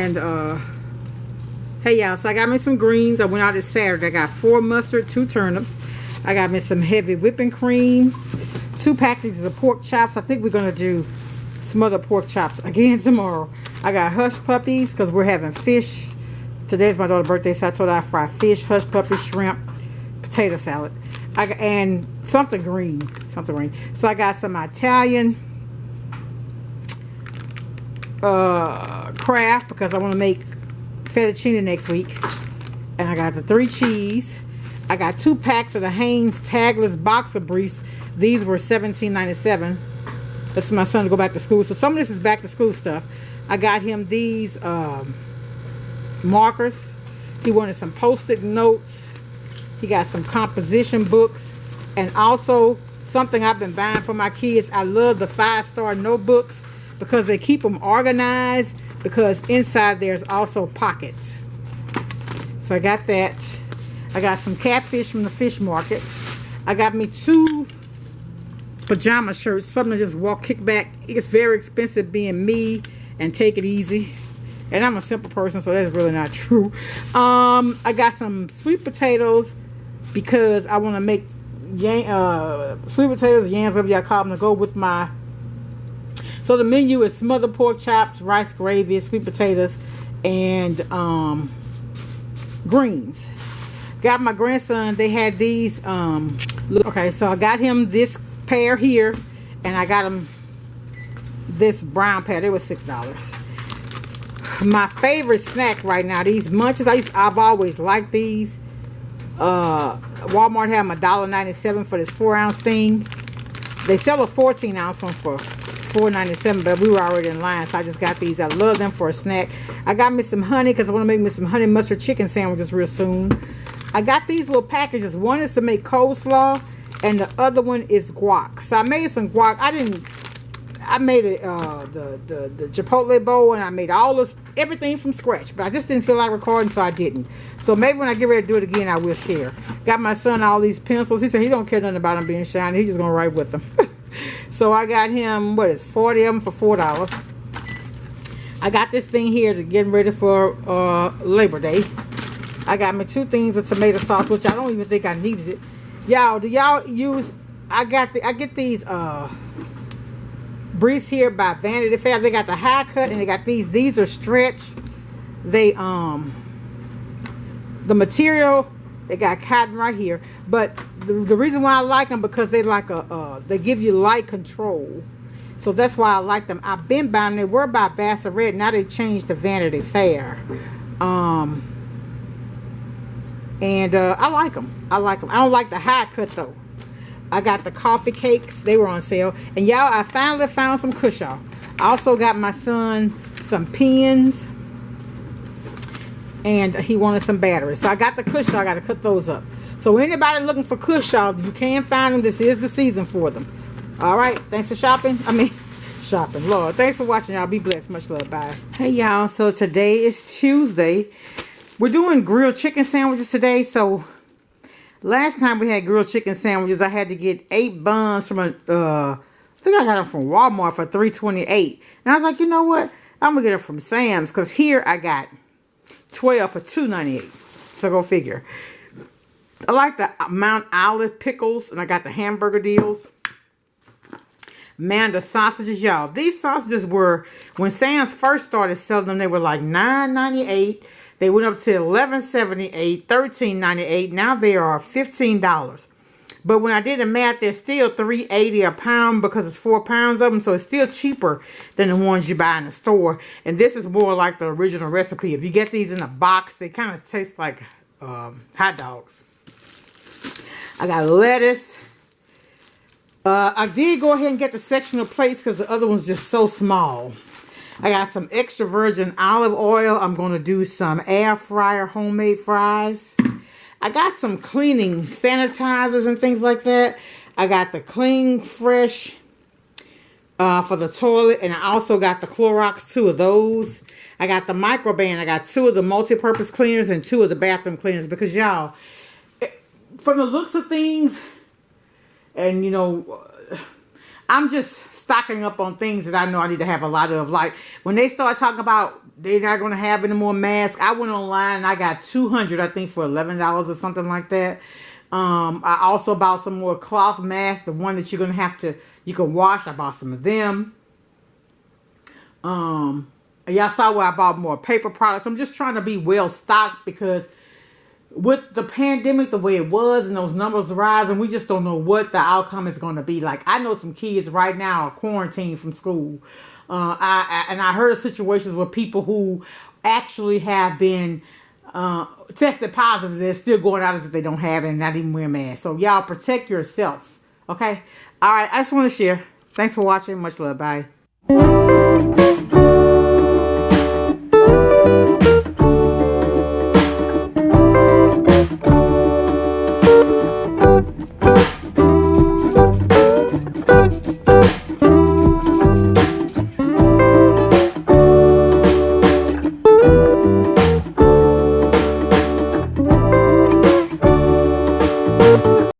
And hey y'all, so I got me some greens. I went out this Saturday. I got 4 mustard, 2 turnips. I got me some heavy whipping cream, 2 packages of pork chops. I think we're gonna do smothered pork chops again tomorrow. I got hush puppies because we're having fish. Today's my daughter's birthday, so I told her I fry fish, hush puppy, shrimp, potato salad. And something green. So I got some Italian Kraft because I want to make fettuccine next week. And I got the 3 cheese. I got 2 packs of the Hanes tagless boxer briefs. These were $17.97. That's for my son to go back to school. So some of this is back to school stuff. I got him these markers. He wanted some post-it notes. He got some composition books. And also something I've been buying for my kids. I love the 5-star notebooks because they keep them organized, because inside there's also pockets. So I got that. I got some catfish from the fish market. I got me 2 pajama shirts, something to just kick back. It's very expensive being me and take it easy. And I'm a simple person, so that's really not true. I got some sweet potatoes because I want to make sweet potatoes, yams, whatever y'all call them, to go with my... So the menu is smothered pork chops, rice gravy, sweet potatoes, and greens. Got my grandson, they had these... okay, so I got him this pair here, and I got him this brown pair. They were $6. My favorite snack right now, these munches. I've always liked these. Walmart had them $1.97 for this 4-ounce thing. They sell a 14-ounce one for $4.97, but we were already in line, so I just got these. I love them for a snack. I got me some honey because I want to make me some honey mustard chicken sandwiches real soon. I got these little packages. One is to make coleslaw, and the other one is guac. So I made some guac. I made it the chipotle bowl, and I made everything from scratch, but I just didn't feel like recording, so I didn't. So maybe when I get ready to do it again, I will share. Got my son all these pencils. He said he don't care nothing about them being shiny. He's just gonna write with them. So I got him 40 of them for $4. I got this thing here to get ready for Labor Day. I got me 2 things of tomato sauce, which I don't even think I needed it. Y'all, do y'all use? I get these briefs here by Vanity Fair. They got the high cut, and they got these. These are stretch. They the material, they got cotton right here. But the reason why I like them, because they like they give you light control. So that's why I like them. I've been buying them. They were by Vassar. Now they changed to Vanity Fair. And I like them. I don't like the high cut though. I got the coffee cakes. They were on sale. And y'all, I finally found some Cushaw. I also got my son some pens. And he wanted some batteries. So I got the Cushaw. I got to cut those up. So anybody looking for Cushaw, you can find them. This is the season for them. All right. Thanks for shopping. Shopping. Lord, thanks for watching, y'all. Be blessed. Much love. Bye. Hey, y'all. So today is Tuesday. We're doing grilled chicken sandwiches today. So last time we had grilled chicken sandwiches, I had to get 8 buns from I think I got them from Walmart for $3.28. And I was like, you know what? I'm going to get it from Sam's, because here I got 12 for $2.98. So go figure. I like the Mount Olive pickles, and I got the hamburger deals. Man, the sausages, y'all. These sausages were, when Sam's first started selling them, they were like $9.98. They went up to $11.78, $13.98. Now they are $15. But when I did the math, they're still $3.80 a pound because it's 4 pounds of them. So it's still cheaper than the ones you buy in the store. And this is more like the original recipe. If you get these in a box, they kind of taste like hot dogs. I got lettuce. I did go ahead and get the sectional plates because the other one's just so small. I got some extra virgin olive oil. I'm going to do some air fryer homemade fries. I got some cleaning sanitizers and things like that. I got the Clean Fresh for the toilet. And I also got the Clorox, 2 of those. I got the Microban. I got 2 of the multi-purpose cleaners and 2 of the bathroom cleaners. Because y'all, from the looks of things, and you know, I'm just stocking up on things that I know I need to have a lot of. Like when they start talking about they're not going to have any more masks, I went online and I got 200, I think, for $11 or something like that. I also bought some more cloth masks, the one that you're going to have to, you can wash. I bought some of them. Y'all saw where I bought more paper products. I'm just trying to be well stocked because with the pandemic the way it was and those numbers rising, we just don't know what the outcome is going to be. Like I know some kids right now are quarantined from school. I heard of situations where people who actually have been tested positive, they're still going out as if they don't have it and not even wearing masks. So y'all protect yourself. Okay. All right. I just want to share. Thanks for watching. Much love. Bye.